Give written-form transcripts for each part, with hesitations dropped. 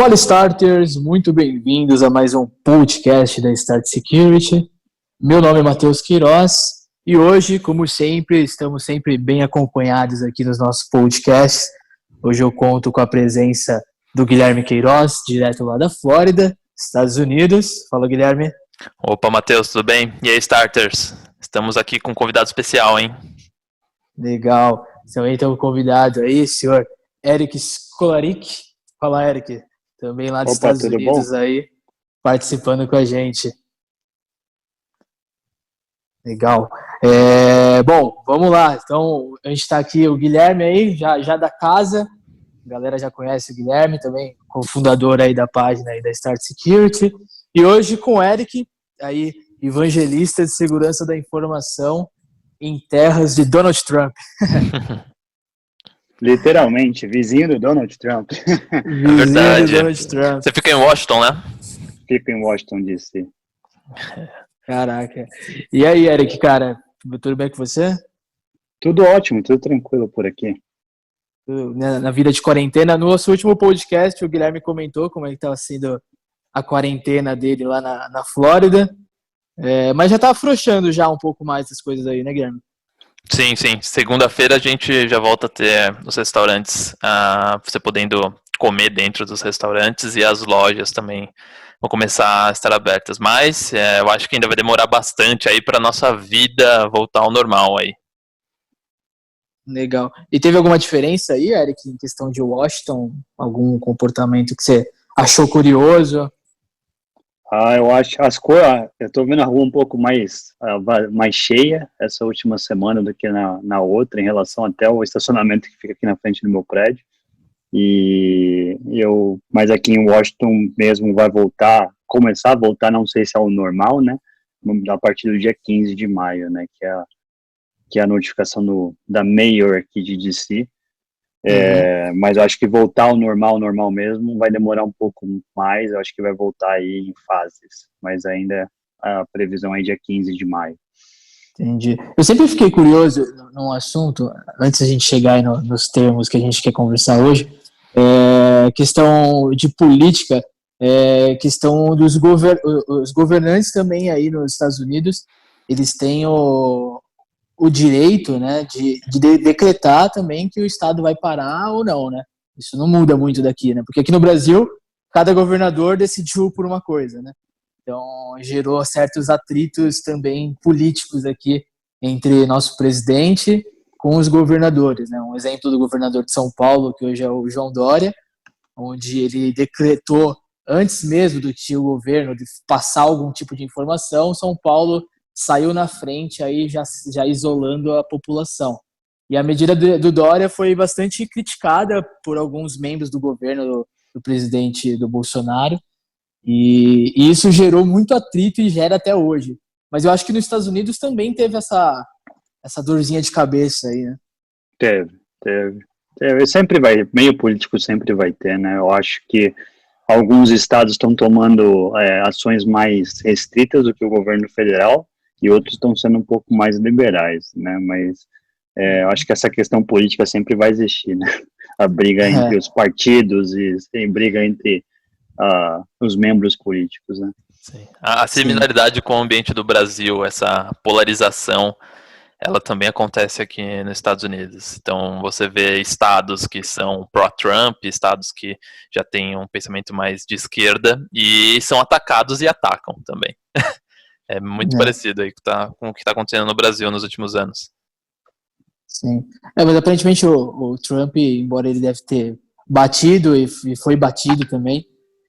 Fala Starters, muito bem-vindos a mais um podcast da Start Security. Meu nome é Matheus Queiroz e hoje, como sempre, estamos sempre bem acompanhados aqui nos nossos podcasts. Hoje eu conto com a presença do Guilherme Queiroz, direto lá da Flórida, Estados Unidos. Fala, Guilherme. Opa, Matheus, tudo bem? E aí, Starters? Estamos aqui com um convidado especial, hein? Legal. Também temos um convidado aí, senhor Eric Skolarik. Fala, Eric. Também lá dos Estados Unidos bom? aí, participando com a gente. Legal. Bom, vamos lá. Então, a gente está aqui, o Guilherme aí, já da casa. A galera já conhece o Guilherme, também cofundador aí da página aí da Start Security. E hoje com o Eric, aí, evangelista de segurança da informação em terras de Donald Trump. Literalmente, vizinho do Donald Trump. Vizinho do Donald Trump. Você fica em Washington, né? Fico em Washington, D.C. Caraca. E aí, Eric, cara, tudo bem com você? Tudo ótimo, tudo tranquilo por aqui. Na vida de quarentena. No nosso último podcast, o Guilherme comentou como é que estava sendo a quarentena dele lá na Flórida. Mas já tá afrouxando já um pouco mais as coisas aí, né, Guilherme? Sim. Segunda-feira a gente já volta a ter os restaurantes, você podendo comer dentro dos restaurantes, e as lojas também vão começar a estar abertas. Mas eu acho que ainda vai demorar bastante aí para nossa vida voltar ao normal aí. Legal. E teve alguma diferença aí, Eric, em questão de Washington? Algum comportamento que você achou curioso? Eu acho eu tô vendo a rua um pouco mais cheia essa última semana do que na outra, em relação até ao estacionamento que fica aqui na frente do meu prédio. Mas aqui em Washington mesmo vai começar a voltar, não sei se é o normal, né? A partir do dia 15 de maio, né? Que é a notificação da Mayor aqui de D.C. Mas eu acho que voltar ao normal mesmo vai demorar um pouco mais. Eu acho que vai voltar aí em fases, mas ainda a previsão é dia 15 de maio. Entendi. Eu sempre fiquei curioso num assunto, antes da gente chegar aí nos termos que a gente quer conversar hoje, questão de política, questão dos os governantes também aí nos Estados Unidos, eles têm o direito, né, de decretar também que o Estado vai parar ou não, né? Isso não muda muito daqui, né? Porque aqui no Brasil, cada governador decidiu por uma coisa, né? Então, gerou certos atritos também políticos aqui entre nosso presidente com os governadores, né? Um exemplo do governador de São Paulo, que hoje é o João Dória, onde ele decretou, antes mesmo do que o governo de passar algum tipo de informação, São Paulo saiu na frente aí já isolando a população. E a medida do Dória foi bastante criticada por alguns membros do governo do presidente do Bolsonaro, e isso gerou muito atrito e gera até hoje. Mas eu acho que nos Estados Unidos também teve essa dorzinha de cabeça aí, né? Teve. Sempre vai, meio político sempre vai ter, né? Eu acho que alguns estados estão tomando ações mais restritas do que o governo federal, e outros estão sendo um pouco mais liberais, né? Mas eu acho que essa questão política sempre vai existir, né? A briga entre os partidos e briga entre os membros políticos, né? Sim. A similaridade com o ambiente do Brasil, essa polarização, ela também acontece aqui nos Estados Unidos. Então, você vê estados que são pró-Trump, estados que já têm um pensamento mais de esquerda, e são atacados e atacam também. É muito parecido aí com o que está acontecendo no Brasil nos últimos anos. Sim. Mas aparentemente o Trump, embora ele deve ter batido e foi batido também,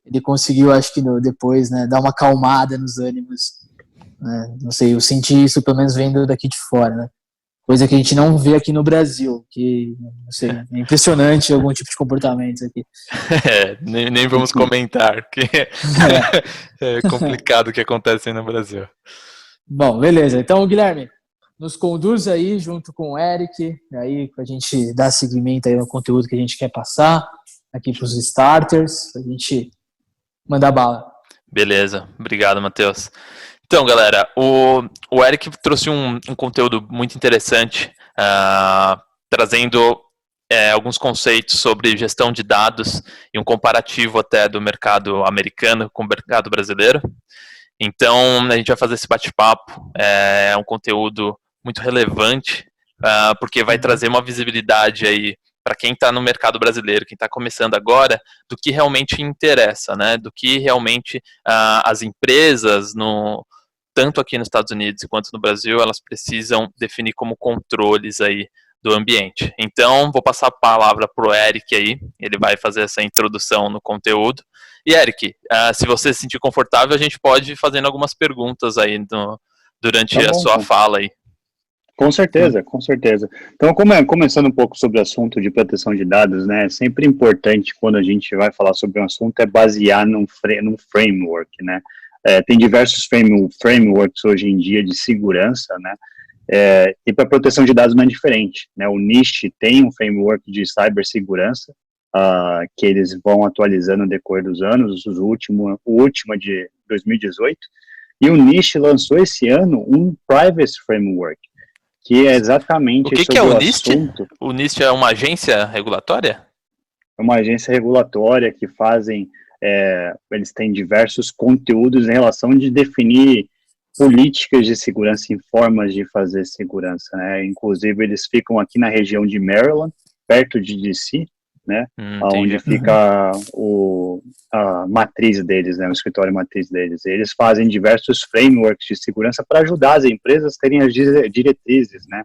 ele conseguiu, acho que depois, né, dar uma acalmada nos ânimos. Né? Não sei, eu senti isso pelo menos vendo daqui de fora, né? Coisa que a gente não vê aqui no Brasil, que, não sei, é impressionante algum tipo de comportamento aqui. Nem vamos comentar, porque é complicado o que acontece aí no Brasil. Bom, beleza. Então, Guilherme, nos conduz aí junto com o Eric, aí a gente dá seguimento aí no conteúdo que a gente quer passar aqui para os starters, a gente mandar bala. Beleza, obrigado, Matheus. Então, galera, o Eric trouxe um conteúdo muito interessante, trazendo alguns conceitos sobre gestão de dados e um comparativo até do mercado americano com o mercado brasileiro. Então, a gente vai fazer esse bate-papo, é um conteúdo muito relevante, porque vai trazer uma visibilidade aí para quem está no mercado brasileiro, quem está começando agora, do que realmente interessa, né? Do que realmente as empresas, tanto aqui nos Estados Unidos quanto no Brasil, elas precisam definir como controles aí do ambiente. Então, vou passar a palavra para o Eric aí, ele vai fazer essa introdução no conteúdo. E, Eric, se você se sentir confortável, a gente pode ir fazendo algumas perguntas aí durante a sua fala aí. Com certeza, com certeza. Então, começando um pouco sobre o assunto de proteção de dados, né, é sempre importante quando a gente vai falar sobre um assunto é basear num framework, né. Tem diversos frameworks hoje em dia de segurança, né, e para proteção de dados não é diferente, né. O NIST tem um framework de cibersegurança, que eles vão atualizando no decorrer dos anos, o último é de 2018, e o NIST lançou esse ano um Privacy Framework, que é exatamente o que é o NIST? Assunto. O NIST é uma agência regulatória? É uma agência regulatória que eles têm diversos conteúdos em relação de definir políticas de segurança e formas de fazer segurança, né? Inclusive, eles ficam aqui na região de Maryland, perto de DC, né? Onde fica a matriz deles, né? O escritório matriz deles. Eles fazem diversos frameworks de segurança para ajudar as empresas a terem as diretrizes, né?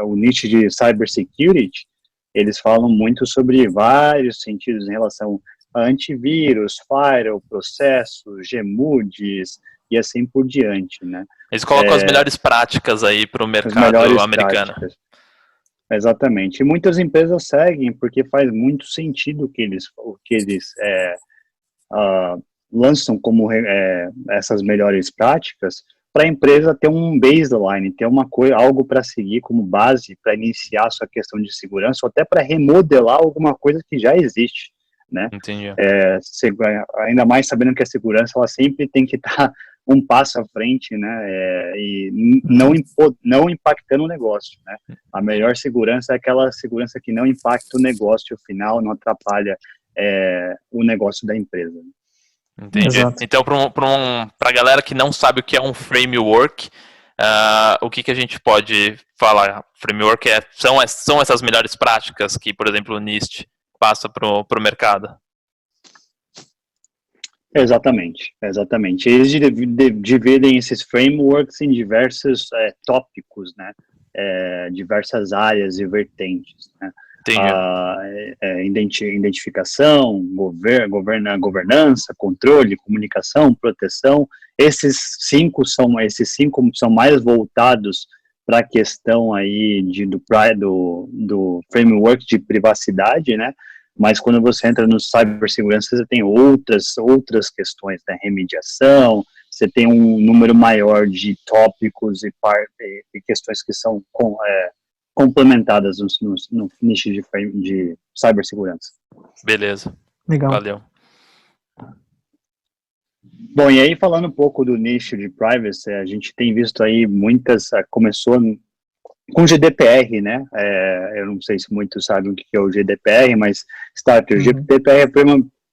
O nicho de cybersecurity, eles falam muito sobre vários sentidos em relação a antivírus, firewall, processos, GMUDs e assim por diante, né? Eles colocam as melhores práticas aí para o mercado americano. Práticas. Exatamente. E muitas empresas seguem porque faz muito sentido que eles lançam como essas melhores práticas para a empresa ter um baseline, ter algo para seguir como base para iniciar a sua questão de segurança ou até para remodelar alguma coisa que já existe, né? Entendi. Ainda mais sabendo que a segurança ela sempre tem que estar um passo à frente, né, e não impactando o negócio, né. A melhor segurança é aquela segurança que não impacta o negócio final, não atrapalha o negócio da empresa. Entendi. Exato. Então, para a galera que não sabe o que é um framework, o que a gente pode falar? Framework são essas melhores práticas que, por exemplo, o NIST passa para o mercado? Exatamente. Eles dividem esses frameworks em diversos tópicos, né, diversas áreas e vertentes, né. Identificação, governança, controle, comunicação, proteção. Esses cinco são mais voltados para a questão aí do framework de privacidade, né? Mas quando você entra no cibersegurança, você tem outras questões, né? Remediação, você tem um número maior de tópicos e questões que são complementadas no nicho de cibersegurança. Beleza. Legal. Valeu. Bom, e aí falando um pouco do nicho de privacy, a gente tem visto aí começou com GDPR, né? Eu não sei se muitos sabem o que é o GDPR, mas o GDPR é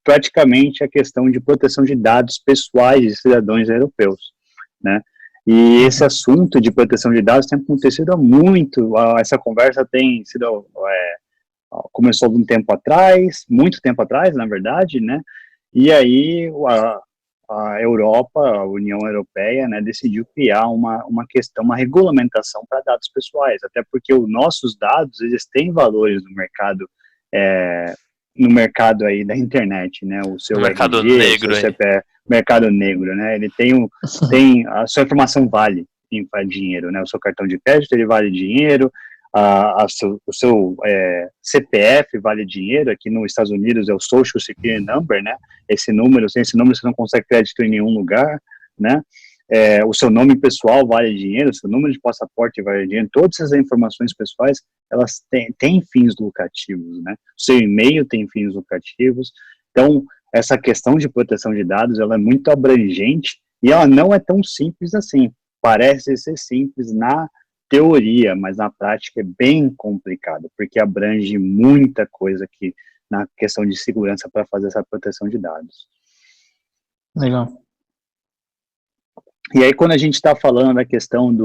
praticamente a questão de proteção de dados pessoais de cidadãos europeus, né? E esse assunto de proteção de dados tem acontecido há muito, essa conversa tem sido, começou muito tempo atrás, na verdade, né? E aí a Europa, a União Europeia, né, decidiu criar uma regulamentação para dados pessoais, até porque os nossos dados, eles têm valores no mercado aí da internet, né, o seu mercado RG, negro, o seu CPF, mercado negro, né, ele tem a sua informação vale dinheiro, né, o seu cartão de crédito, ele vale dinheiro, o seu CPF vale dinheiro. Aqui nos Estados Unidos é o Social Security Number, né? Sem esse número você não consegue crédito em nenhum lugar, né? O seu nome pessoal vale dinheiro, o seu número de passaporte vale dinheiro. Todas essas informações pessoais, elas têm fins lucrativos, né? O seu e-mail tem fins lucrativos. Então, essa questão de proteção de dados, ela é muito abrangente e ela não é tão simples assim. Parece ser simples teoria, mas na prática é bem complicado, porque abrange muita coisa aqui na questão de segurança para fazer essa proteção de dados. Legal. E aí, quando a gente está falando da questão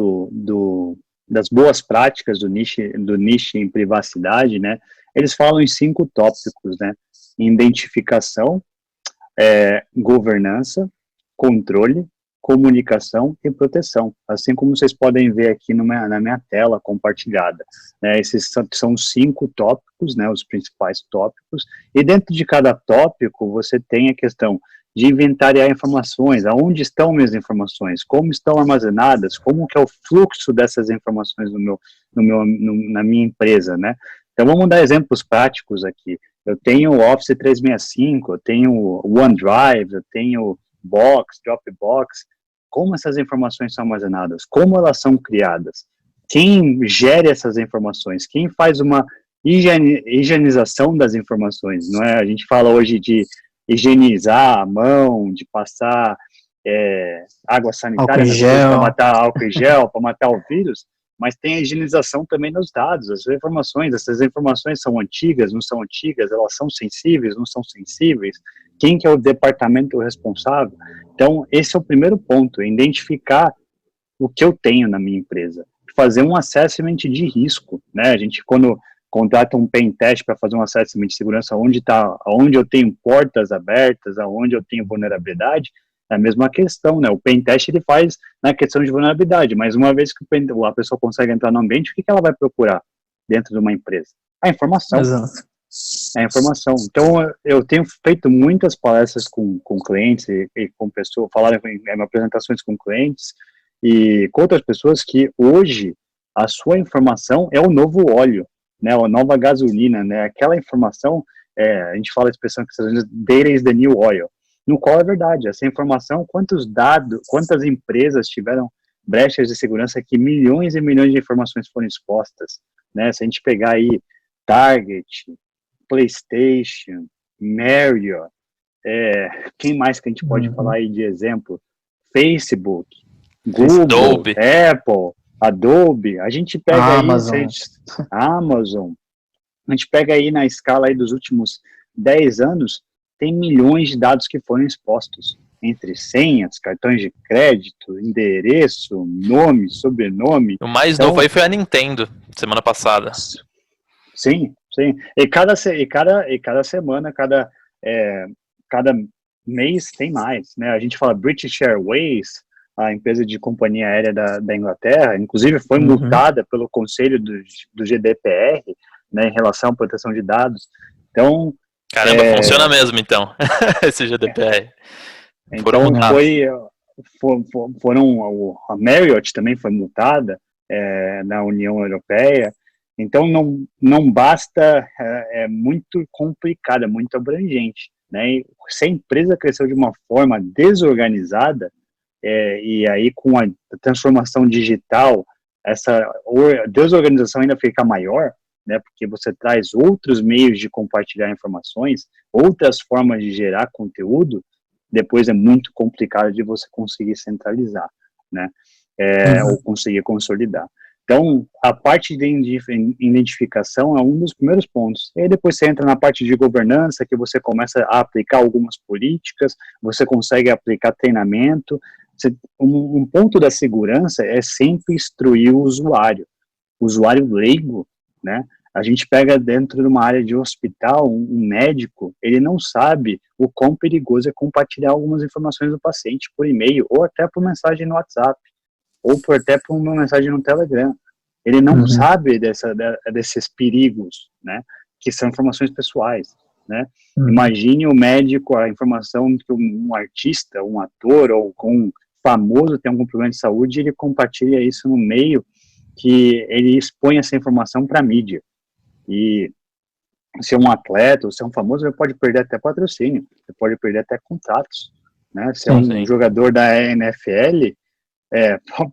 das boas práticas do nicho em privacidade, né, eles falam em 5 tópicos, né, identificação, governança, controle, comunicação e proteção, assim como vocês podem ver aqui na minha tela compartilhada, né, esses são 5 tópicos, né, os principais tópicos, e dentro de cada tópico você tem a questão de inventariar informações, aonde estão minhas informações, como estão armazenadas, como que é o fluxo dessas informações na minha empresa, né? Então vamos dar exemplos práticos aqui. Eu tenho o Office 365, eu tenho o OneDrive, eu tenho Box, Dropbox. Como essas informações são armazenadas? Como elas são criadas? Quem gera essas informações? Quem faz uma higienização das informações? Não é? A gente fala hoje de higienizar a mão, de passar água sanitária para matar álcool em gel, para matar o vírus, mas tem a higienização também nos dados, essas informações são antigas, não são antigas, elas são sensíveis, não são sensíveis, quem que é o departamento responsável? Então, esse é o primeiro ponto, identificar o que eu tenho na minha empresa, fazer um assessment de risco, né, a gente quando contrata um pen test para fazer um assessment de segurança, onde eu tenho portas abertas, aonde eu tenho vulnerabilidade, é a mesma questão, né? O pen test ele faz na questão de vulnerabilidade, mas uma vez que a pessoa consegue entrar no ambiente, o que ela vai procurar dentro de uma empresa? A informação. Exato. É a informação. Então, eu tenho feito muitas palestras com clientes e com pessoas, falaram em apresentações com clientes e com outras pessoas que hoje a sua informação é o novo óleo, né, a nova gasolina, né, aquela informação, a gente fala a expressão que data is the new oil, no qual é verdade, essa informação, quantos dados, quantas empresas tiveram brechas de segurança que milhões e milhões de informações foram expostas, né, se a gente pegar aí Target, PlayStation, Marriott, quem mais que a gente pode falar aí de exemplo? Facebook, Google, Apple, Adobe, a gente pega Amazon, a gente pega aí na escala aí dos últimos 10 anos, tem milhões de dados que foram expostos, entre senhas, cartões de crédito, endereço, nome, sobrenome. O mais novo aí foi a Nintendo, semana passada. Sim. E cada semana, cada mês tem mais, né? A gente fala British Airways, a empresa de companhia aérea da Inglaterra, inclusive foi multada pelo conselho do GDPR, né, em relação à proteção de dados. Então, caramba, funciona mesmo, então, esse GDPR. Então, a Marriott também foi multada na União Europeia. Então, não basta, é muito complicado, é muito abrangente, né? E se a empresa cresceu de uma forma desorganizada, e aí com a transformação digital, essa desorganização ainda fica maior, né? Porque você traz outros meios de compartilhar informações, outras formas de gerar conteúdo, depois é muito complicado de você conseguir centralizar, né? Ou conseguir consolidar. Então, a parte de identificação é um dos primeiros pontos. E aí depois você entra na parte de governança, que você começa a aplicar algumas políticas, você consegue aplicar treinamento. Um ponto da segurança é sempre instruir o usuário leigo, né? A gente pega dentro de uma área de hospital, um médico, ele não sabe o quão perigoso é compartilhar algumas informações do paciente por e-mail, ou até por mensagem no WhatsApp, ou até por uma mensagem no Telegram. Ele não sabe desses perigos, né, que são informações pessoais, né. Imagine o médico, a informação que um artista, um ator, ou um famoso tem algum problema de saúde, ele compartilha isso no meio que ele expõe essa informação para a mídia. E se é um atleta, ou se é um famoso, ele pode perder até patrocínio, ele pode perder até contratos, né, se é um jogador da NFL,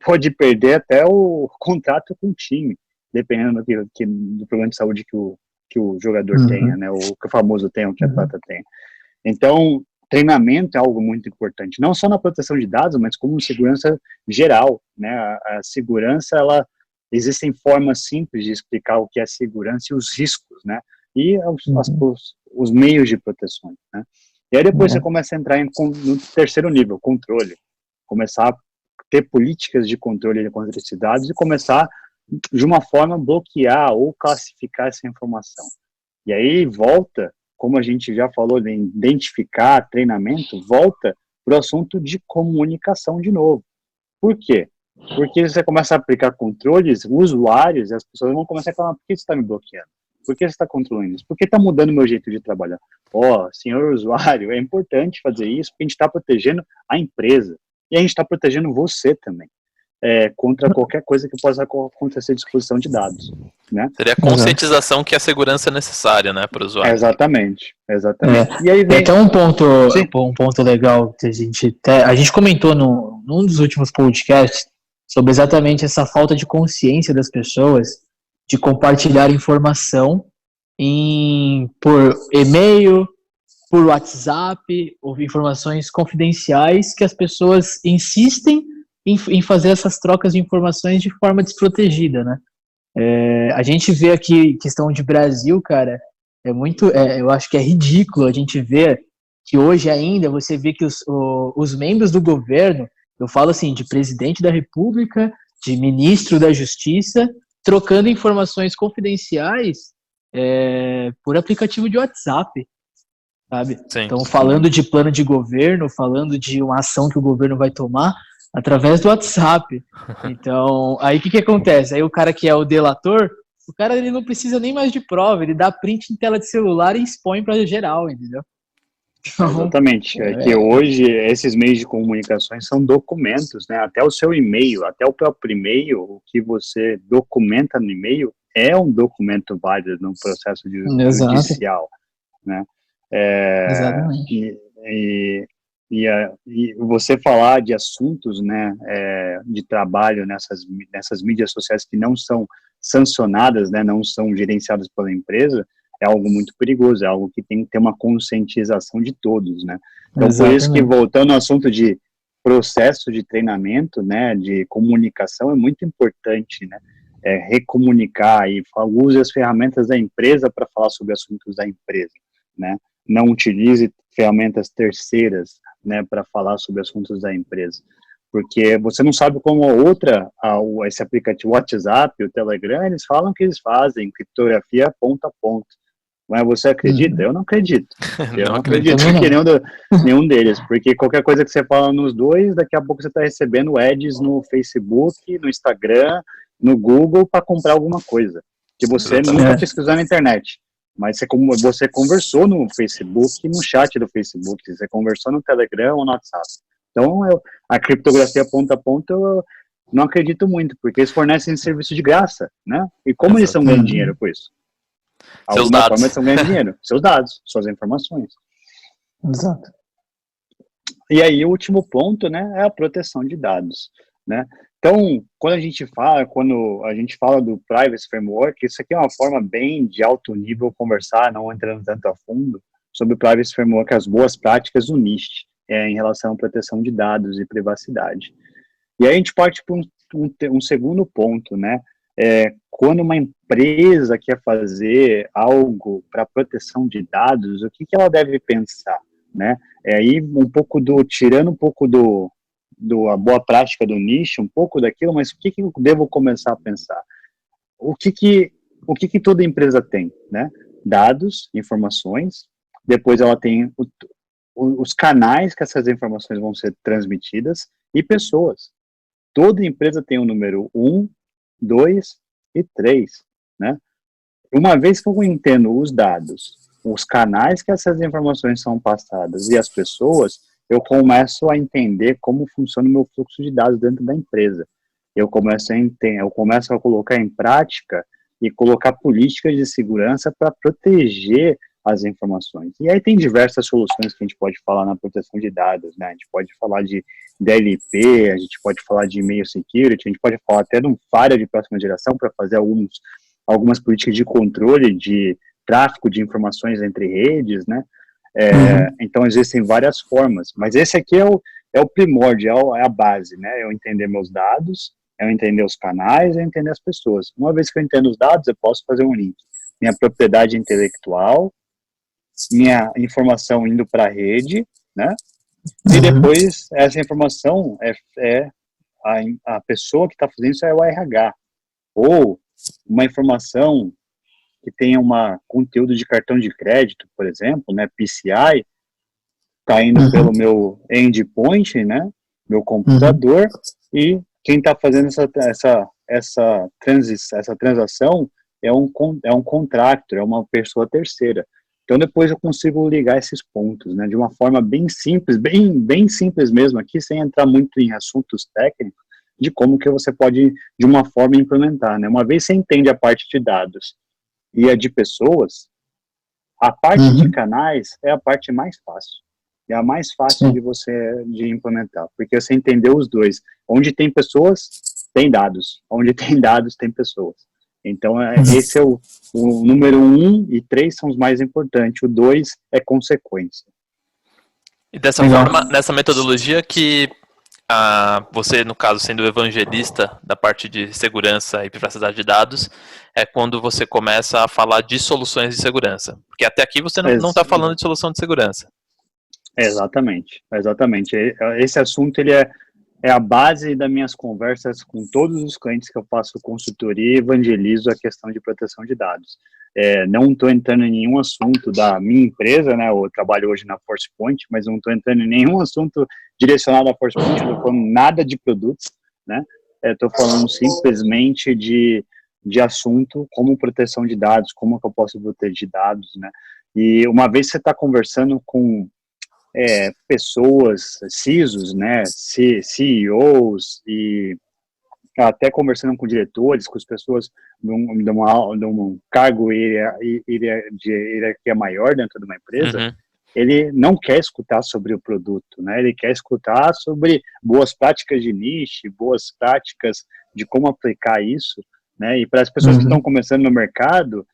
pode perder até o contrato com o time, dependendo do problema de saúde que o jogador tenha, né, ou que o famoso tenha, ou que o atleta tenha. Então, treinamento é algo muito importante, não só na proteção de dados, mas como segurança geral, né, a segurança, ela existem formas simples de explicar o que é segurança e os riscos, né? E os meios de proteção, né? E aí depois você começa a entrar no terceiro nível, controle. Começar a ter políticas de controle contra esses dados e começar, de uma forma, bloquear ou classificar essa informação. E aí volta, como a gente já falou, de identificar, treinamento, volta para o assunto de comunicação de novo. Por quê? Porque você começa a aplicar controles, usuários, e as pessoas vão começar a falar, por que você está me bloqueando? Por que você está controlando isso? Por que está mudando o meu jeito de trabalhar? Senhor usuário, é importante fazer isso, porque a gente está protegendo a empresa. E a gente está protegendo você também, contra qualquer coisa que possa acontecer de exposição de dados, né? Seria a conscientização que a segurança é necessária, né, para o usuário. Exatamente. E aí vem... Então, um ponto legal que a gente comentou num dos últimos podcasts sobre exatamente essa falta de consciência das pessoas de compartilhar informação por e-mail, por WhatsApp, ou informações confidenciais, que as pessoas insistem em fazer essas trocas de informações de forma desprotegida, né? A gente vê aqui, questão de Brasil, cara, eu acho que é ridículo a gente ver que hoje ainda você vê que os membros do governo, eu falo assim, de presidente da República, de ministro da Justiça, trocando informações confidenciais por aplicativo de WhatsApp, sabe? Sim. Então, falando de plano de governo, falando de uma ação que o governo vai tomar através do WhatsApp. Então, aí o que acontece? Aí o cara que é o delator, o cara ele não precisa nem mais de prova, ele dá print em tela de celular e expõe para geral, entendeu? Então, exatamente. Que hoje esses meios de comunicações são documentos, né? Até o seu e-mail, até o próprio e-mail, o que você documenta no e-mail é um documento válido no processo judicial, né? Exatamente. E você falar de assuntos, né, de trabalho nessas mídias sociais que não são sancionadas, né, não são gerenciadas pela empresa, é algo muito perigoso, é algo que tem que ter uma conscientização de todos, né. Então, por isso que, voltando ao assunto de processo de treinamento, né, de comunicação, é muito importante, né, recomunicar e use as ferramentas da empresa para falar sobre assuntos da empresa, né. Não utilize ferramentas terceiras, né, para falar sobre assuntos da empresa, porque você não sabe como esse aplicativo WhatsApp, o Telegram, eles falam que eles fazem criptografia ponto a ponto, mas você acredita? Eu não acredito. Eu não acredito que nenhum deles, porque qualquer coisa que você fala nos dois, daqui a pouco você está recebendo ads no Facebook, no Instagram, no Google para comprar alguma coisa que você nunca pesquisou na internet. Mas você conversou no Facebook, no chat do Facebook, você conversou no Telegram ou no WhatsApp. Então, a criptografia ponto a ponto, eu não acredito muito, porque eles fornecem serviço de graça, né? E como eles estão ganhando dinheiro com isso? Seus dados. Forma, eles estão ganhando dinheiro. Seus dados, suas informações. Exato. E aí, o último ponto, né, é a proteção de dados, né? Então, quando a gente fala do Privacy Framework, isso aqui é uma forma bem de alto nível conversar, não entrando tanto a fundo, sobre o Privacy Framework, as boas práticas do NIST, em relação à proteção de dados e privacidade. E aí a gente parte para um segundo ponto, né? Quando uma empresa quer fazer algo para proteção de dados, o que ela deve pensar, né? Aí tirando um pouco a boa prática do nicho, um pouco daquilo, mas o que eu devo começar a pensar? O que toda empresa tem, né? Dados, informações, depois ela tem os canais que essas informações vão ser transmitidas e pessoas. Toda empresa tem o número 1, 2 e 3, né? Uma vez que eu entendo os dados, os canais que essas informações são passadas e as pessoas, eu começo a entender como funciona o meu fluxo de dados dentro da empresa. Eu começo a colocar em prática e colocar políticas de segurança para proteger as informações. E aí tem diversas soluções que a gente pode falar na proteção de dados, né? A gente pode falar de DLP, a gente pode falar de e-mail security, a gente pode falar até de um firewall de próxima geração para fazer algumas políticas de controle de tráfego de informações entre redes, né? Então existem várias formas, mas esse aqui é o primordial, é a base, né? Eu entender meus dados, É eu entender os canais, é eu entender as pessoas. Uma vez que eu entendo os dados, eu posso fazer um link. Minha propriedade intelectual, minha informação indo para a rede, né? E depois, essa informação a pessoa que está fazendo isso é o RH. Ou uma informação que tenha conteúdo de cartão de crédito, por exemplo, né? PCI, está indo pelo meu endpoint, né? Meu computador, e quem está fazendo essa transação é um contractor, é uma pessoa terceira. Então depois eu consigo ligar esses pontos, né, de uma forma bem simples, bem simples mesmo aqui, sem entrar muito em assuntos técnicos, de como que você pode, de uma forma, implementar, né. Uma vez você entende a parte de dados e a de pessoas, a parte de canais é a parte mais fácil. É a mais fácil de implementar, porque você entendeu os dois. Onde tem pessoas, tem dados. Onde tem dados, tem pessoas. Então, esse é o número 1 e 3 são os mais importantes. O 2 é consequência. E dessa forma, nessa metodologia que você, no caso, sendo evangelista da parte de segurança e privacidade de dados, é quando você começa a falar de soluções de segurança. Porque até aqui você não está falando de solução de segurança. Exatamente. Esse assunto ele é a base das minhas conversas com todos os clientes que eu faço consultoria e evangelizo a questão de proteção de dados. Não estou entrando em nenhum assunto da minha empresa, né? Eu trabalho hoje na ForcePoint, mas não estou entrando em nenhum assunto direcionado à ForcePoint, não estou falando nada de produtos, né? Estou falando simplesmente de assunto como proteção de dados, como que eu posso proteger dados, né? E uma vez você está conversando com pessoas, CISOs, né, CEOs, e até conversando com diretores, com as pessoas de um cargo de hierarquia maior dentro de uma empresa, ele não quer escutar sobre o produto, né, ele quer escutar sobre boas práticas de niche, boas práticas de como aplicar isso, né, e para as pessoas que estão começando no mercado,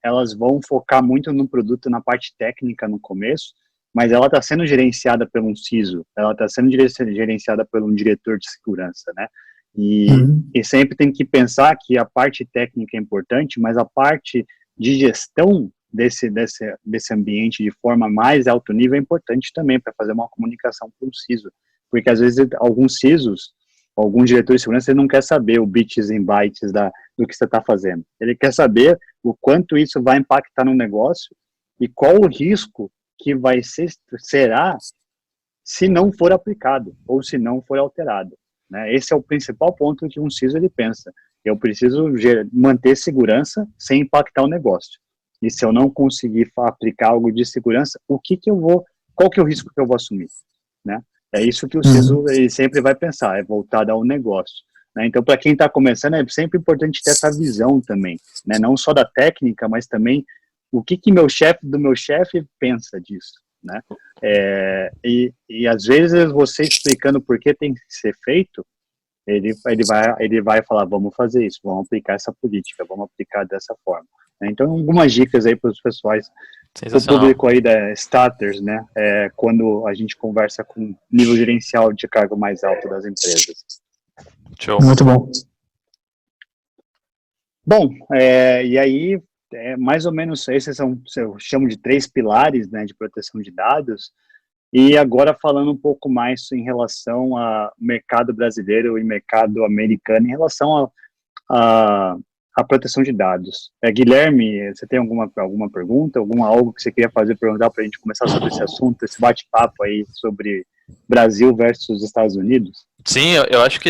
elas vão focar muito no produto, na parte técnica no começo, mas ela está sendo gerenciada por um CISO, ela está sendo gerenciada por um diretor de segurança, né? E sempre tem que pensar que a parte técnica é importante, mas a parte de gestão desse ambiente de forma mais alto nível é importante também para fazer uma comunicação com o CISO, porque às vezes alguns CISOs, alguns diretores de segurança, ele não quer saber o bits e bytes do que você está fazendo, ele quer saber o quanto isso vai impactar no negócio e qual o risco que será se não for aplicado ou se não for alterado, né? Esse é o principal ponto que um CISO ele pensa. Eu preciso manter segurança sem impactar o negócio. E se eu não conseguir aplicar algo de segurança, qual que é o risco que eu vou assumir, né? É isso que o CISO ele sempre vai pensar, é voltado ao negócio, né? Então, para quem está começando, é sempre importante ter essa visão também, né? Não só da técnica, mas também o que meu chefe do meu chefe pensa disso, né? E às vezes você explicando por que tem que ser feito, ele vai falar, vamos fazer isso, vamos aplicar essa política, vamos aplicar dessa forma, né? Então, algumas dicas aí para os pessoais, para o público aí da starters, né? Quando a gente conversa com nível gerencial de cargo mais alto das empresas. Show. Muito bom. Bom, e aí mais ou menos esses eu chamo de 3 pilares, né, de proteção de dados. E agora falando um pouco mais em relação ao mercado brasileiro e mercado americano, em relação à proteção de dados. Guilherme, você tem alguma pergunta, algo que você queria perguntar para a gente começar sobre esse assunto, esse bate-papo aí sobre Brasil versus Estados Unidos? Sim, eu acho que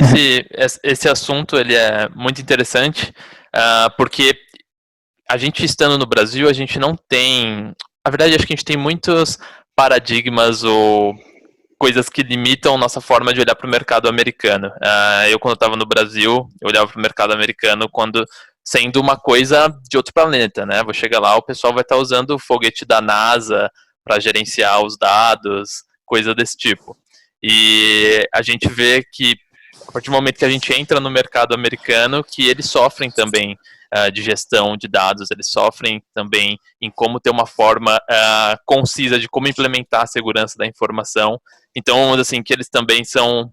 esse assunto ele é muito interessante, porque a gente estando no Brasil, a gente não tem... Na verdade, acho que a gente tem muitos paradigmas ou coisas que limitam nossa forma de olhar para o mercado americano. Eu, quando estava no Brasil, eu olhava para o mercado americano sendo uma coisa de outro planeta, né? Vou chegar lá, o pessoal vai estar usando o foguete da NASA para gerenciar os dados, coisa desse tipo. E a gente vê que, a partir do momento que a gente entra no mercado americano, que eles sofrem também de gestão de dados, eles sofrem também em como ter uma forma concisa de como implementar a segurança da informação. Então, assim, que eles também são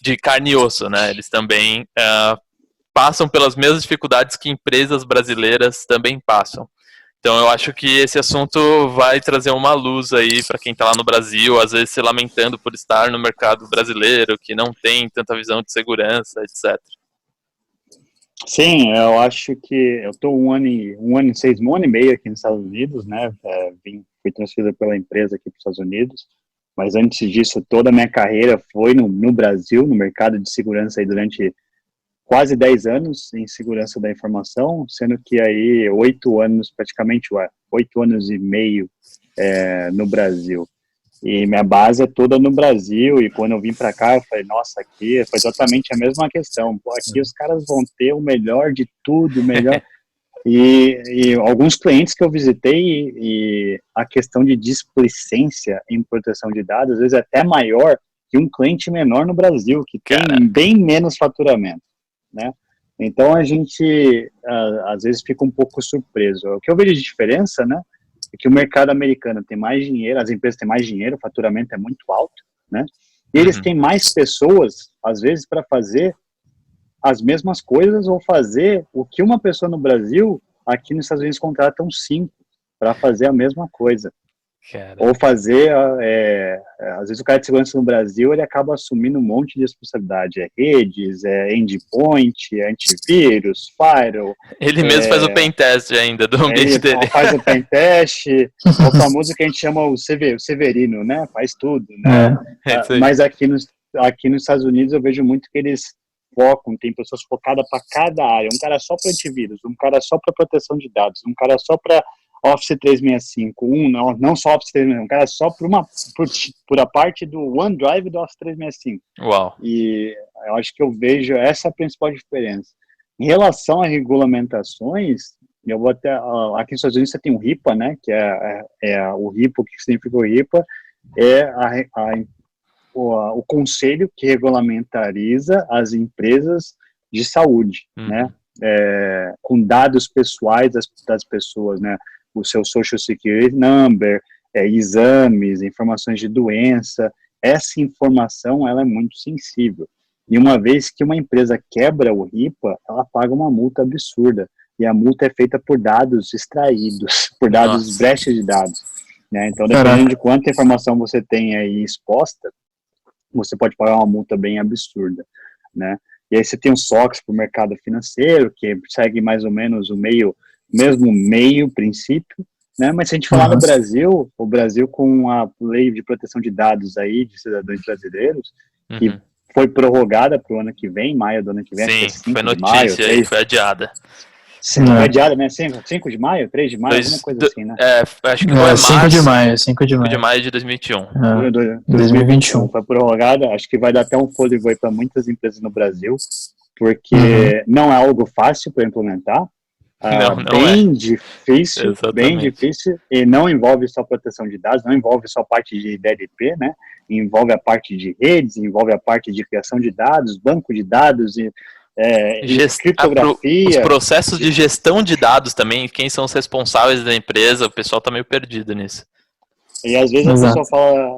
de carne e osso, né? Eles também passam pelas mesmas dificuldades que empresas brasileiras também passam. Então eu acho que esse assunto vai trazer uma luz aí para quem está lá no Brasil, às vezes se lamentando por estar no mercado brasileiro, que não tem tanta visão de segurança, etc. Sim, eu acho que eu estou um ano e meio aqui nos Estados Unidos, né? Fui transferido pela empresa aqui para os Estados Unidos, mas antes disso toda a minha carreira foi no Brasil, no mercado de segurança aí durante quase 10 anos em segurança da informação, sendo que aí 8 anos, praticamente 8 anos e meio no Brasil. E minha base é toda no Brasil, e quando eu vim para cá, eu falei, nossa, aqui foi exatamente a mesma questão. Pô, aqui os caras vão ter o melhor de tudo, o melhor... E alguns clientes que eu visitei, e a questão de displicência em proteção de dados, às vezes é até maior que um cliente menor no Brasil, que tem bem menos faturamento, né? Então a gente, às vezes, fica um pouco surpreso. O que eu vejo de diferença, né, é que o mercado americano tem mais dinheiro, as empresas têm mais dinheiro, o faturamento é muito alto, né? E eles têm mais pessoas, às vezes, para fazer as mesmas coisas ou fazer o que uma pessoa no Brasil, aqui nos Estados Unidos contratam 5 para fazer a mesma coisa. Cara. Ou fazer, às vezes o cara de segurança no Brasil, ele acaba assumindo um monte de responsabilidade, redes, endpoint, antivírus, firewall. Ele mesmo faz o pentest ainda do ambiente dele. Ele faz o pentest, o famoso que a gente chama o Severino, né? Faz tudo, né? Mas aqui nos Estados Unidos eu vejo muito que eles focam, tem pessoas focadas para cada área, um cara só para antivírus, um cara só para proteção de dados, um cara só para Office 365, não só Office 365, um cara só por a parte do OneDrive do Office 365. Uau. E eu acho que eu vejo essa a principal diferença. Em relação a regulamentações, eu vou até, aqui nos Estados Unidos você tem o RIPA, né, que é o RIPA, o que significa o RIPA? É o conselho que regulamentariza as empresas de saúde, né, com dados pessoais das pessoas, né, o seu Social Security Number, exames, informações de doença. Essa informação, ela é muito sensível. E uma vez que uma empresa quebra o RIPA, ela paga uma multa absurda. E a multa é feita por dados extraídos, por dados, brechas de dados, né? Então, dependendo de quanta informação você tem aí exposta, você pode pagar uma multa bem absurda, né? E aí você tem o SOX para o mercado financeiro, que segue mais ou menos o mesmo meio princípio, né? Mas se a gente falar no Brasil, o Brasil com a lei de proteção de dados aí de cidadãos brasileiros, que foi prorrogada para o ano que vem, maio do ano que vem. Sim, foi notícia aí, foi adiada. Sim, foi adiada, né? 5 de maio, 3 de maio, alguma coisa assim, né? Acho que não é março. 5 de maio. 5 de maio de 2021. 2021. Foi prorrogada, acho que vai dar até um fôlego aí para muitas empresas no Brasil, porque não é algo fácil para implementar. Difícil, Exatamente. Bem difícil, e não envolve só proteção de dados, não envolve só a parte de DLP, né? Envolve a parte de redes, envolve a parte de criação de dados, banco de dados e criptografia. Os processos de gestão de dados também, quem são os responsáveis da empresa, o pessoal tá meio perdido nisso. E às vezes a pessoa fala,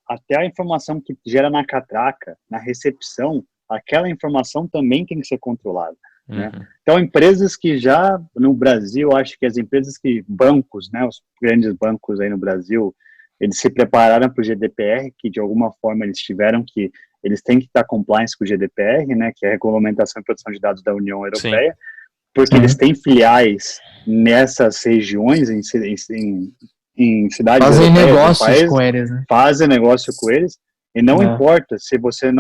até a informação que gera na catraca, na recepção, aquela informação também tem que ser controlada. Né? Então, empresas que já, no Brasil, acho que as empresas bancos, né, os grandes bancos aí no Brasil, eles se prepararam para o GDPR, que de alguma forma eles têm que estar compliance com o GDPR, né, que é a Regulamentação e Proteção de Dados da União Europeia, porque eles têm filiais nessas regiões, em cidades fazem europeias, negócios com eles, né? Fazem negócio com eles. E não importa se você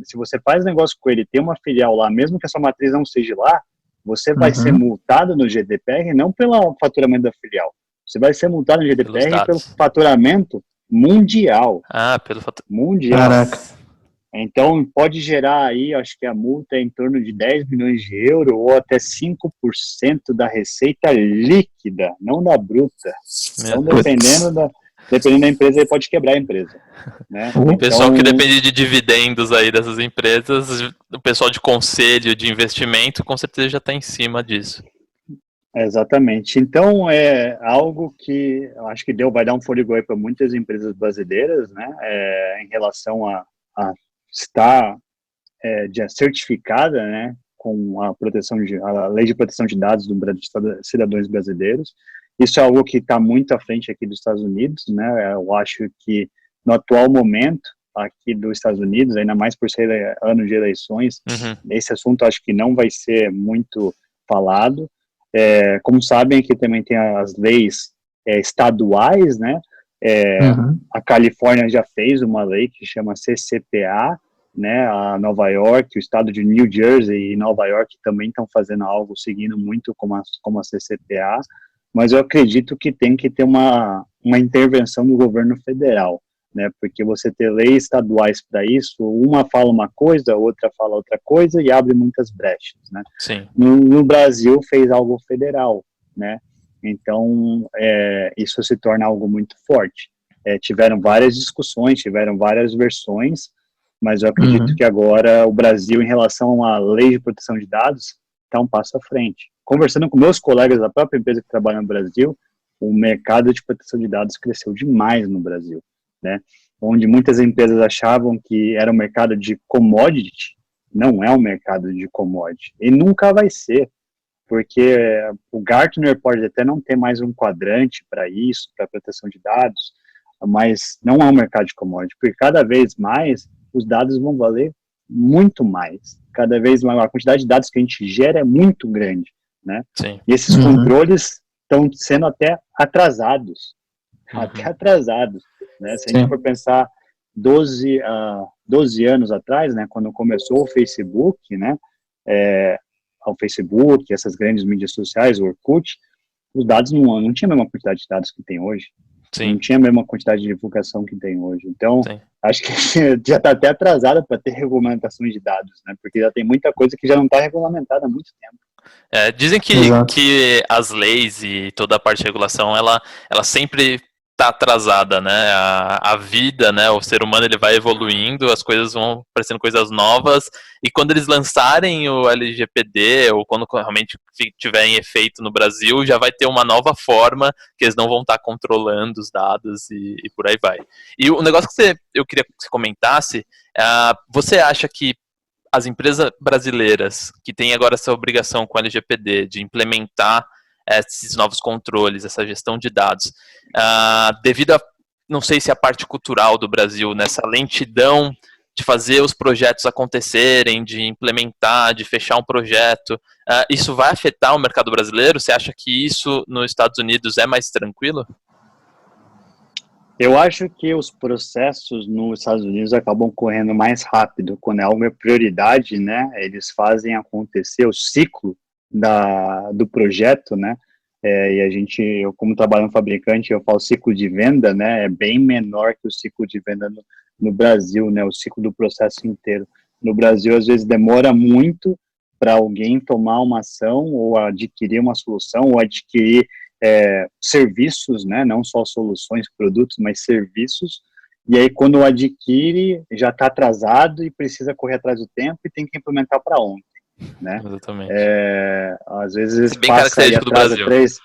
se você faz negócio com ele, tem uma filial lá, mesmo que a sua matriz não seja lá, você vai ser multado no GDPR, não pelo faturamento da filial. Você vai ser multado no GDPR pelo faturamento mundial. Mundial. Caraca. Então, pode gerar aí, acho que a multa é em torno de 10 milhões de euros ou até 5% da receita líquida, não da bruta. Então, dependendo da empresa, ele pode quebrar a empresa. Né? O pessoal que depende de dividendos aí dessas empresas, o pessoal de conselho, de investimento, com certeza já está em cima disso. Exatamente. Então, é algo que eu acho que vai dar um fôlego aí para muitas empresas brasileiras, né? Em relação a estar certificada, né, com a lei de proteção de dados dos cidadãos brasileiros. Isso é algo que está muito à frente aqui dos Estados Unidos, né? Eu acho que no atual momento aqui dos Estados Unidos, ainda mais por ser ano de eleições, esse assunto acho que não vai ser muito falado. Como sabem, aqui também tem as leis estaduais, né? A Califórnia já fez uma lei que chama CCPA, né? A Nova York, o estado de New Jersey e Nova York também estão fazendo algo, seguindo muito como a CCPA, mas eu acredito que tem que ter uma intervenção do governo federal, né? Porque você ter leis estaduais para isso, uma fala uma coisa, outra fala outra coisa e abre muitas brechas, né? Sim. No Brasil fez algo federal, né? Então, isso se torna algo muito forte. Tiveram várias discussões, tiveram várias versões, mas eu acredito que agora o Brasil, em relação à lei de proteção de dados, está um passo à frente. Conversando com meus colegas da própria empresa que trabalha no Brasil, o mercado de proteção de dados cresceu demais no Brasil, né? Onde muitas empresas achavam que era um mercado de commodity, não é um mercado de commodity, e nunca vai ser, porque o Gartner pode até não ter mais um quadrante para isso, para proteção de dados, mas não é um mercado de commodity, porque cada vez mais os dados vão valer muito mais, cada vez mais, a quantidade de dados que a gente gera é muito grande, né? Sim. E esses controles estão sendo até atrasados, né? Se a gente for pensar 12 anos atrás, né, quando começou o Facebook, né, o Facebook, essas grandes mídias sociais, o Orkut, os dados não tinham a mesma quantidade de dados que tem hoje. Sim. Não tinha a mesma quantidade de divulgação que tem hoje. Então, Sim. acho que já está até atrasada para ter regulamentações de dados, né? Porque já tem muita coisa que já não está regulamentada há muito tempo. Dizem que as leis e toda a parte de regulação, ela sempre está atrasada, né? A vida, né? O ser humano, ele vai evoluindo, as coisas vão aparecendo coisas novas, e quando eles lançarem o LGPD, ou quando realmente tiver em efeito no Brasil, já vai ter uma nova forma que eles não vão estar controlando os dados e por aí vai. E o negócio que eu queria que você comentasse, você acha que as empresas brasileiras que têm agora essa obrigação com o LGPD de implementar esses novos controles, essa gestão de dados, devido a, não sei se a parte cultural do Brasil, nessa lentidão de fazer os projetos acontecerem, de implementar, de fechar um projeto, isso vai afetar o mercado brasileiro? Você acha que isso nos Estados Unidos é mais tranquilo? Eu acho que os processos nos Estados Unidos acabam correndo mais rápido. Quando é uma prioridade, né, eles fazem acontecer o ciclo do projeto, né, e eu como trabalho no fabricante, eu falo ciclo de venda, né, é bem menor que o ciclo de venda no Brasil, né, o ciclo do processo inteiro. No Brasil, às vezes, demora muito para alguém tomar uma ação, ou adquirir uma solução, ou adquirir serviços, né, não só soluções, produtos, mas serviços, e aí quando adquire, já está atrasado e precisa correr atrás do tempo e tem que implementar para ontem, né? Exatamente. Às vezes bem passa e atrasa do Brasil.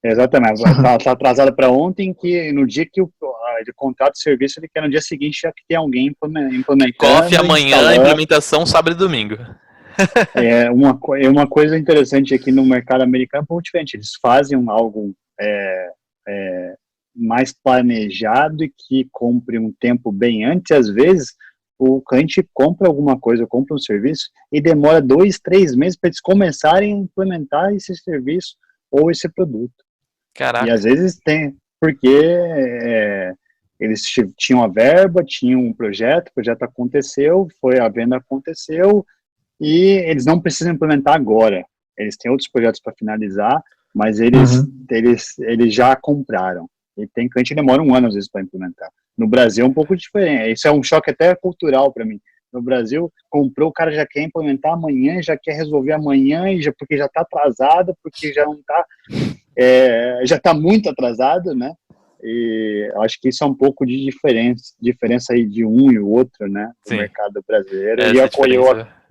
Exatamente, está atrasado para ontem, que no dia que ele contrata o serviço, ele quer no dia seguinte já que tem alguém implementando. Coffee amanhã, implementação sábado e domingo. Uma coisa interessante aqui no mercado americano é um pouco diferente. Eles fazem algo mais planejado e que compre um tempo bem antes. Às vezes, o cliente compra alguma coisa, compra um serviço e demora 2, 3 meses para eles começarem a implementar esse serviço ou esse produto. Caraca. E às vezes porque eles tinham a verba, tinham um projeto, o projeto aconteceu, a venda aconteceu, e eles não precisam implementar agora. Eles têm outros projetos para finalizar, mas eles já compraram. E tem cliente que demora 1 ano, às vezes, para implementar. No Brasil é um pouco diferente. Isso é um choque até cultural para mim. No Brasil, comprou, o cara já quer implementar amanhã, já quer resolver amanhã, porque já está atrasado, porque já não está... já está muito atrasado, né? E acho que isso é um pouco de diferença aí de um e o outro, né? Do mercado brasileiro.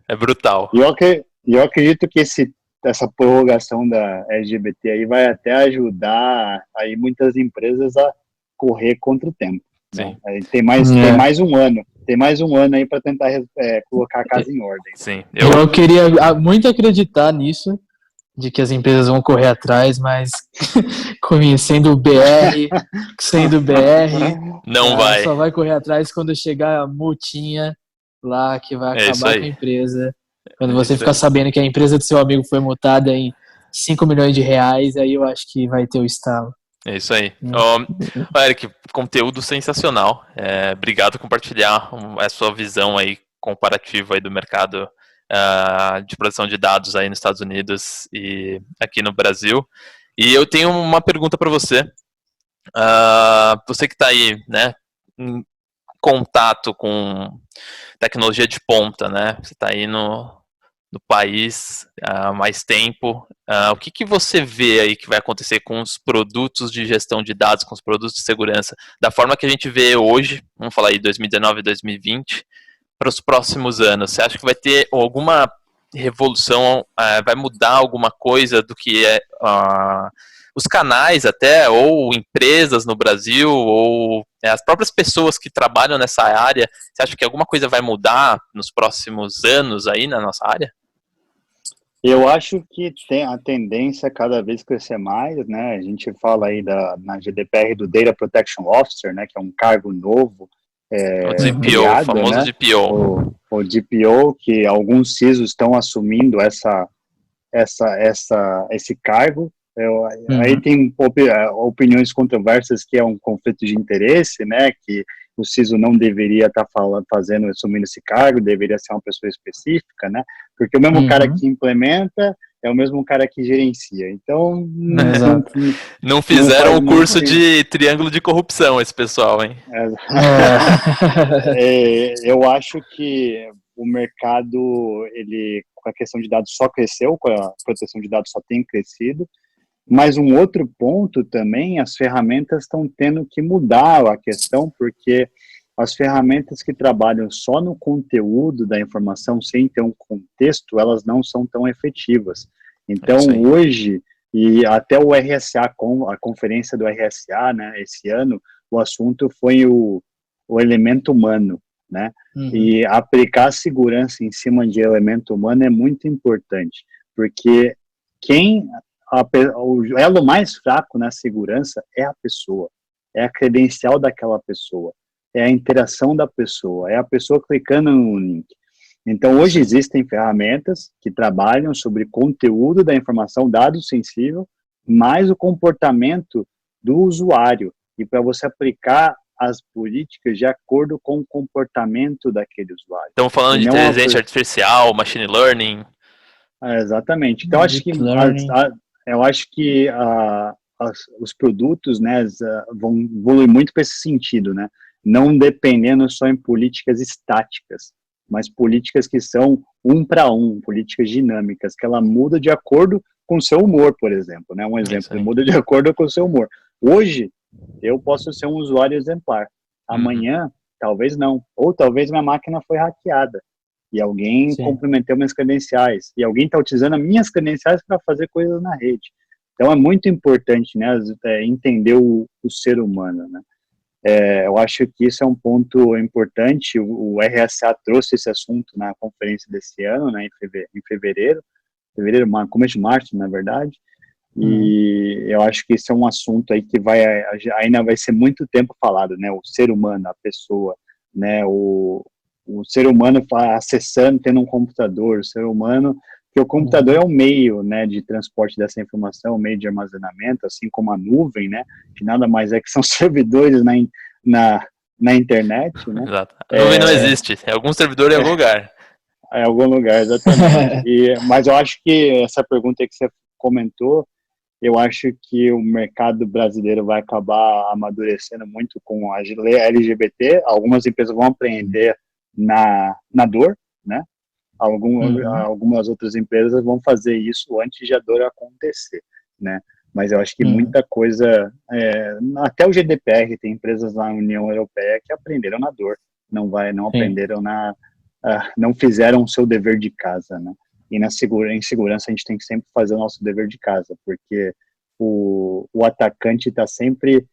É brutal. E eu acredito que essa prorrogação da LGBT aí vai até ajudar aí muitas empresas a correr contra o tempo. Sim. Né? Tem mais 1 ano. tem mais um ano aí para tentar colocar a casa em ordem. Sim. Eu queria muito acreditar nisso, de que as empresas vão correr atrás, mas conhecendo o BR, Não vai. só vai correr atrás quando chegar a multinha lá que vai acabar com a empresa. Quando você ficar sabendo que a empresa do seu amigo foi multada em 5 milhões de reais, aí eu acho que vai ter o estalo. É isso aí. Eric, conteúdo sensacional. Obrigado por compartilhar a sua visão aí comparativa aí do mercado de produção de dados aí nos Estados Unidos e aqui no Brasil. E eu tenho uma pergunta para você. Você que está aí, né, em contato com tecnologia de ponta, né? Você está aí no país há mais tempo. O que você vê aí que vai acontecer com os produtos de gestão de dados, com os produtos de segurança, da forma que a gente vê hoje, vamos falar aí 2019 e 2020, para os próximos anos? Você acha que vai ter alguma revolução, vai mudar alguma coisa do que os canais até, ou empresas no Brasil, ou as próprias pessoas que trabalham nessa área? Você acha que alguma coisa vai mudar nos próximos anos aí na nossa área? Eu acho que tem a tendência cada vez crescer mais, né? A gente fala aí na GDPR do Data Protection Officer, né? Que é um cargo novo. O DPO, criado, o famoso, né? DPO. O DPO, que alguns CISOs estão assumindo esse cargo. Aí tem opiniões controversas, que é um conflito de interesse, né? Que o CISO não deveria estar assumindo esse cargo, deveria ser uma pessoa específica, né? Porque o mesmo cara que implementa é o mesmo cara que gerencia. Então, não fizeram o curso de triângulo de corrupção, esse pessoal, hein? Eu acho que o mercado, com a questão de dados só cresceu, com a proteção de dados só tem crescido. Mas um outro ponto também, as ferramentas estão tendo que mudar a questão, porque as ferramentas que trabalham só no conteúdo da informação, sem ter um contexto, elas não são tão efetivas. Então, hoje, e até o RSA, a conferência do RSA, né, esse ano, o assunto foi o elemento humano, né? E aplicar segurança em cima de elemento humano é muito importante, porque o elo mais fraco na segurança é a pessoa, é a credencial daquela pessoa, é a interação da pessoa, é a pessoa clicando no link. Então, hoje existem ferramentas que trabalham sobre conteúdo da informação, dado sensível, mais o comportamento do usuário, e para você aplicar as políticas de acordo com o comportamento daquele usuário. Estamos falando de inteligência artificial, machine learning. Exatamente. Então, eu acho que os produtos, né, vão evoluir muito para esse sentido, né? Não dependendo só em políticas estáticas, mas políticas que são para políticas dinâmicas, que ela muda de acordo com o seu humor, por exemplo, né? Um exemplo, muda de acordo com o seu humor. Hoje, eu posso ser um usuário exemplar. Amanhã, talvez não. Ou talvez minha máquina foi hackeada e alguém comprometeu minhas credenciais, e alguém está utilizando as minhas credenciais para fazer coisas na rede. Então, é muito importante, né, entender o ser humano, né? Eu acho que isso é um ponto importante. O RSA trouxe esse assunto na conferência desse ano, né, em fevereiro, começo de março, na verdade, e eu acho que isso é um assunto aí que ainda vai ser muito tempo falado, né, o ser humano, a pessoa, né, o ser humano acessando, tendo um computador, o ser humano, que o computador é o meio, né, de transporte dessa informação, o meio de armazenamento, assim como a nuvem, né, que nada mais é que são servidores na internet, né. Exato. A nuvem não existe, é algum servidor em algum lugar. Em algum lugar, exatamente. Mas eu acho que essa pergunta que você comentou, eu acho que o mercado brasileiro vai acabar amadurecendo muito com a lei LGBT. Algumas empresas vão aprender na dor, né? Algumas outras empresas vão fazer isso antes de a dor acontecer, né? Mas eu acho que muita coisa, até o GDPR, tem empresas lá na União Europeia que aprenderam na dor, não aprenderam não fizeram o seu dever de casa, né? E em segurança a gente tem que sempre fazer o nosso dever de casa, porque o atacante está sempre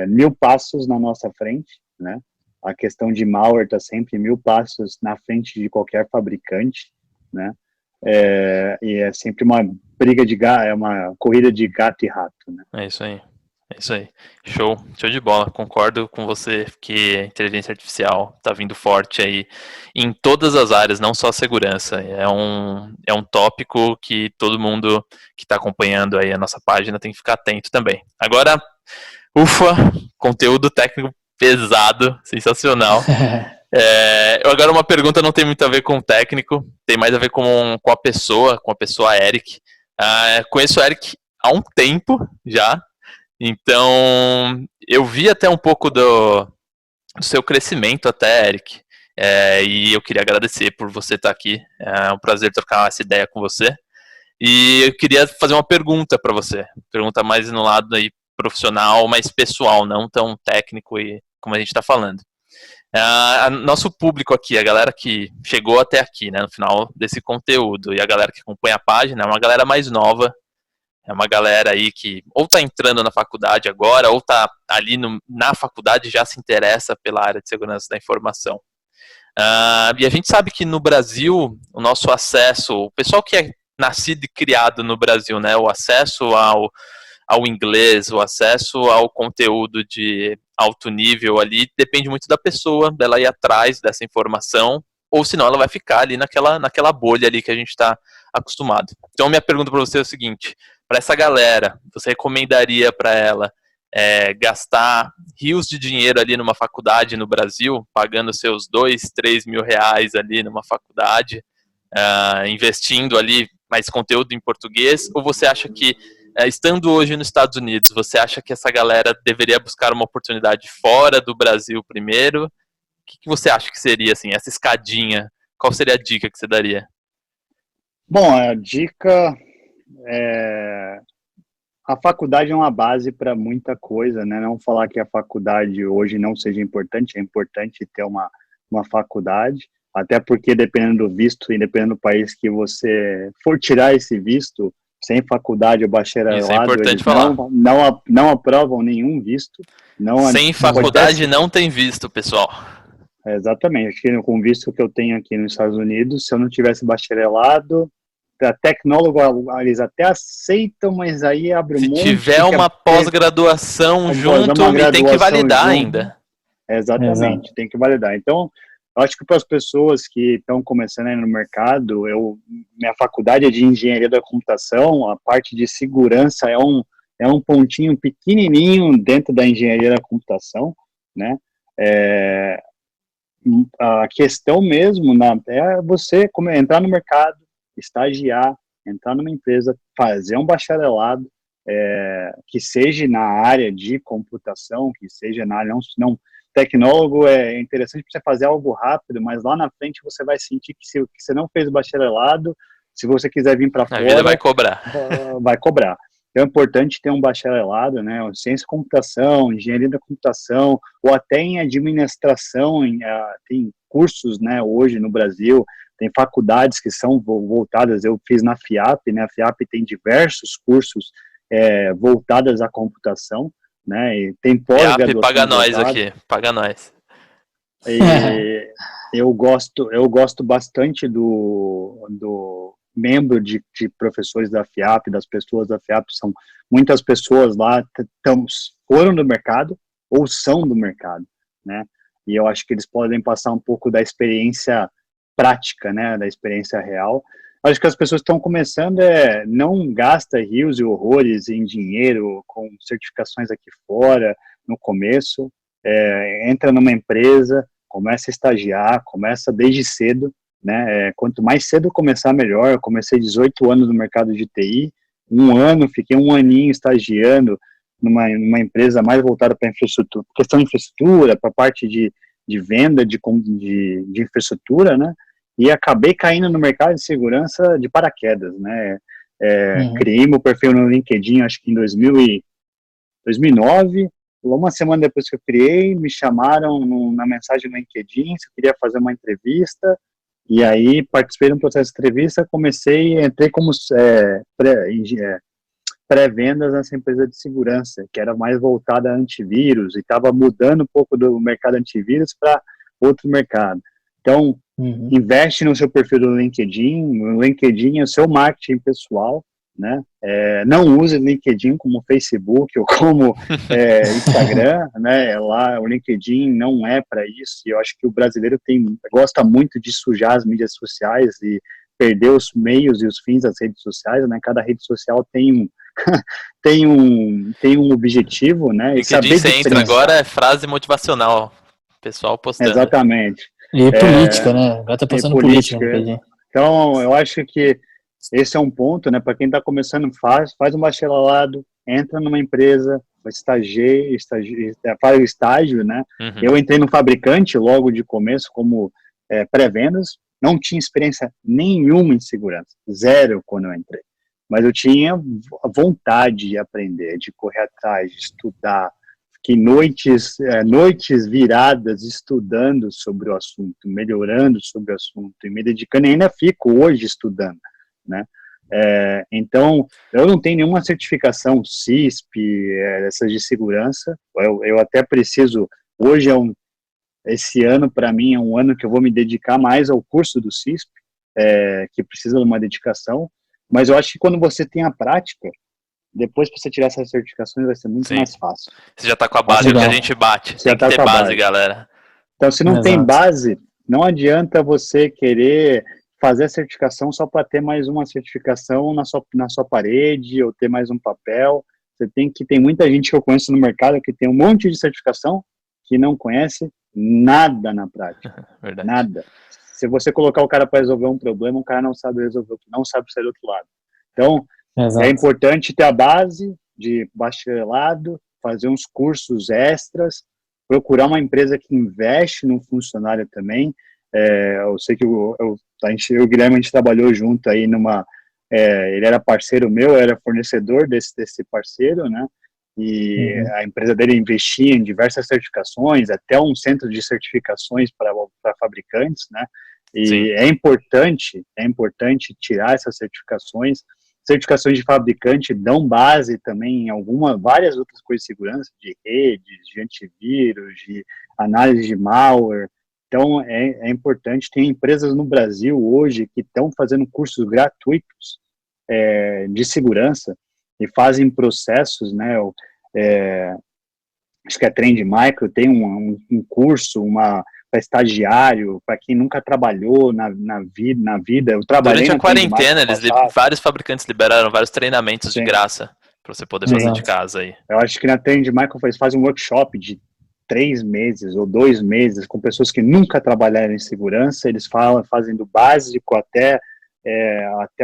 1000 passos na nossa frente, né? a questão de malware está sempre 1000 passos na frente de qualquer fabricante, né? E é sempre uma briga de gato, é uma corrida de gato e rato, né? É isso aí. É isso aí. Show de bola. Concordo com você que a inteligência artificial está vindo forte aí em todas as áreas, não só a segurança. É um tópico que todo mundo que está acompanhando aí a nossa página tem que ficar atento também. Agora, ufa, conteúdo técnico pesado, sensacional. Agora uma pergunta não tem muito a ver com o técnico, tem mais a ver com a pessoa Eric. Conheço o Eric há um tempo já. Então, eu vi até um pouco do seu crescimento até, Eric, e eu queria agradecer por você estar aqui, é um prazer trocar essa ideia com você, e eu queria fazer uma pergunta para você, pergunta mais no lado aí profissional, mais pessoal, não tão técnico e como a gente está falando. Nosso público aqui, a galera que chegou até aqui, né, no final desse conteúdo, e a galera que acompanha a página, é uma galera mais nova. É uma galera aí que ou está entrando na faculdade agora, ou está ali na faculdade e já se interessa pela área de segurança da informação. E a gente sabe que no Brasil, o nosso acesso, o pessoal que é nascido e criado no Brasil, né, o acesso ao inglês, o acesso ao conteúdo de alto nível ali, depende muito da pessoa, dela ir atrás dessa informação, ou senão ela vai ficar ali naquela bolha ali que a gente está acostumado. Então, minha pergunta para você é o seguinte: para essa galera, você recomendaria para ela gastar rios de dinheiro ali numa faculdade no Brasil, pagando seus 2, 3 mil reais ali numa faculdade, investindo ali mais conteúdo em português, ou você acha que, estando hoje nos Estados Unidos, você acha que essa galera deveria buscar uma oportunidade fora do Brasil primeiro? O que você acha que seria, assim, essa escadinha? Qual seria a dica que você daria? Bom, a dica a faculdade é uma base para muita coisa, né? Não falar que a faculdade hoje não seja importante, é importante ter uma faculdade, até porque dependendo do visto e dependendo do país que você for tirar esse visto, sem faculdade ou bacharelado, isso é importante eles falar. Não aprovam nenhum visto. Sem faculdade não tem visto, pessoal. Exatamente. Com o visto que eu tenho aqui nos Estados Unidos, se eu não tivesse bacharelado, a tecnólogo eles até aceitam, mas aí abre um monte. Se tiver uma pós-graduação junto, tem que validar junto, ainda. Exatamente, tem que validar. Então, eu acho que para as pessoas que estão começando aí no mercado, minha faculdade é de engenharia da computação, a parte de segurança é um pontinho pequenininho dentro da engenharia da computação, né? A questão mesmo é você entrar no mercado, estagiar, entrar numa empresa, fazer um bacharelado, que seja na área de computação, que seja na área, não tecnólogo é interessante para você fazer algo rápido, mas lá na frente você vai sentir que se você não fez o bacharelado, se você quiser vir para fora, a vida vai cobrar. Vai cobrar. Então é importante ter um bacharelado, né, ciência da computação, engenharia da computação, ou até em administração, tem cursos, né, hoje no Brasil, tem faculdades que são voltadas, eu fiz na FIAP, né, a FIAP tem diversos cursos voltados à computação, né, e tem pós-graduação. Paga nós aqui, paga nós. E eu gosto bastante do membro de professores da FIAP, das pessoas da FIAP, são muitas pessoas lá foram do mercado ou são do mercado, né, e eu acho que eles podem passar um pouco da experiência prática, né, da experiência real. Acho que as pessoas estão começando não gasta rios e horrores em dinheiro com certificações aqui fora no começo, entra numa empresa, começa a estagiar, começa desde cedo, né, quanto mais cedo começar, melhor. Eu comecei 18 anos no mercado de TI, fiquei um aninho estagiando numa empresa mais voltada para infraestrutura, questão de infraestrutura, para a parte de venda de infraestrutura, né, e acabei caindo no mercado de segurança de paraquedas, né, criei meu perfil no LinkedIn, acho que em 2009, uma semana depois que eu criei, me chamaram na mensagem no LinkedIn se eu queria fazer uma entrevista, e aí participei de um processo de entrevista, entrei como pré-vendas nessa empresa de segurança, que era mais voltada a antivírus, e estava mudando um pouco do mercado antivírus para outro mercado. Então, investe no seu perfil do LinkedIn. O LinkedIn é o seu marketing pessoal, né? Não use o LinkedIn como Facebook ou como Instagram, né? Lá o LinkedIn não é para isso. E eu acho que o brasileiro gosta muito de sujar as mídias sociais e perder os meios e os fins das redes sociais, né? Cada rede social tem um objetivo, né? E saber você entra agora é frase motivacional, pessoal postando. Exatamente. E política, né? Agora tá passando política. Então, eu acho que esse é um ponto, né? Para quem está começando, faz um bacharelado, entra numa empresa, faz o estágio, né? Eu entrei no fabricante logo de começo como pré-vendas, não tinha experiência nenhuma em segurança, zero quando eu entrei. Mas eu tinha vontade de aprender, de correr atrás, de estudar, que noites viradas estudando sobre o assunto, melhorando sobre o assunto, e me dedicando, e ainda fico hoje estudando, né? Então, eu não tenho nenhuma certificação CISP, essas de segurança, eu até preciso, hoje esse ano para mim é um ano que eu vou me dedicar mais ao curso do CISP, que precisa de uma dedicação, mas eu acho que quando você tem a prática, depois para você tirar essas certificações vai ser muito mais fácil. Você já está com a base que a gente bate. Tem que ter base, galera. Então, se não tem base, não adianta você querer fazer a certificação só para ter mais uma certificação na sua parede ou ter mais um papel. Tem muita gente que eu conheço no mercado que tem um monte de certificação que não conhece nada na prática. Verdade. Nada. Se você colocar o cara para resolver um problema, o cara não sabe resolver, não sabe sair do outro lado. Então, é importante ter a base de bacharelado, fazer uns cursos extras, procurar uma empresa que investe no funcionário também. Eu sei que eu e o Guilherme, a gente trabalhou junto aí ele era parceiro meu, era fornecedor desse parceiro, né? E a empresa dele investia em diversas certificações, até um centro de certificações para fabricantes, né? E é importante tirar essas certificações. Certificações de fabricante dão base também em várias outras coisas de segurança, de redes, de antivírus, de análise de malware. Então, é importante. Tem empresas no Brasil hoje que estão fazendo cursos gratuitos de segurança e fazem processos, né? Acho que a Trend Micro tem um curso, para estagiário, para quem nunca trabalhou na vida. Eu trabalhei durante a quarentena, vários fabricantes liberaram vários treinamentos de graça para você poder fazer de casa aí. Eu acho que na Trend Micro faz um workshop de 3 meses ou 2 meses com pessoas que nunca trabalharam em segurança. Eles fazem do básico até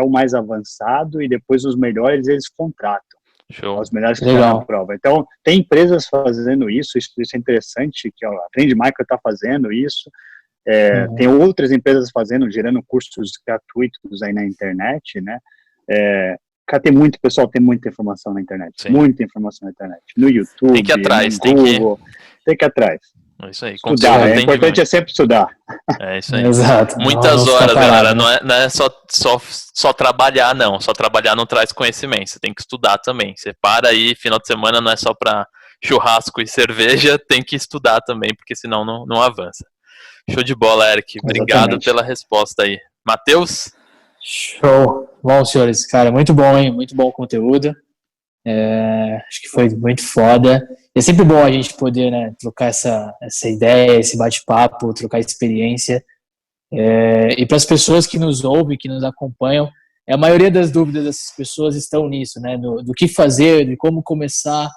o mais avançado, e depois os melhores eles contratam. Show. Os melhores que estão na prova. Então, tem empresas fazendo isso é interessante, que a Trend Micro está fazendo isso. Tem outras empresas gerando cursos gratuitos aí na internet, né? Tem muita informação na internet. Sim. Muita informação na internet. No YouTube, tem que ir atrás, no Google. Tem que ir atrás. É isso aí. Estudar. É importante sempre estudar. É isso aí. Exato. Muitas horas, galera. Não é só trabalhar, não. Só trabalhar não traz conhecimento. Você tem que estudar também. Você para aí, final de semana não é só para churrasco e cerveja, tem que estudar também, porque senão não avança. Show de bola, Eric. Obrigado pela resposta aí. Matheus? Show. Bom, senhores, cara, muito bom, hein? Muito bom o conteúdo. Acho que foi muito foda. É sempre bom a gente poder, né, trocar essa ideia, esse bate-papo, trocar experiência. E para as pessoas que nos ouvem, que nos acompanham, a maioria das dúvidas dessas pessoas estão nisso, né? Do que fazer, de como começar.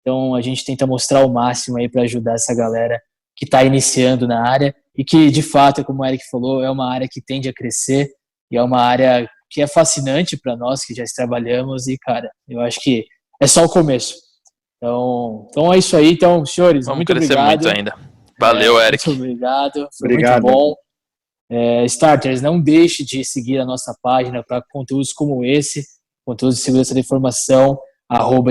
Então a gente tenta mostrar o máximo aí para ajudar essa galera que está iniciando na área e que, de fato, como o Eric falou, é uma área que tende a crescer e é uma área que é fascinante para nós que já trabalhamos e, cara, eu acho que é só o começo. Então é isso aí. Então, senhores, vamos muito crescer obrigado. Muito ainda. Valeu, Eric. Muito obrigado. Foi muito bom. Starters, não deixe de seguir a nossa página para conteúdos como esse, conteúdos de segurança da informação,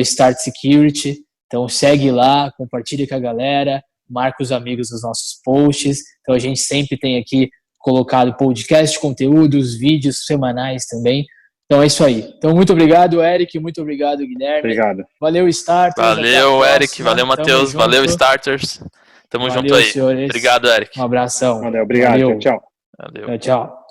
@StartSecurity. Então segue lá, compartilha com a galera, marca os amigos nos nossos posts. Então a gente sempre tem aqui colocado podcast, conteúdos, vídeos semanais também Então é isso aí. Então, muito obrigado, Eric. Muito obrigado, Guilherme. Obrigado. Valeu, Starters. Valeu, Eric. Valeu, Matheus. Valeu, Starters. Tamo junto aí. Senhores. Obrigado, Eric. Um abração. Valeu, obrigado. Valeu. Tchau. Valeu. Tchau.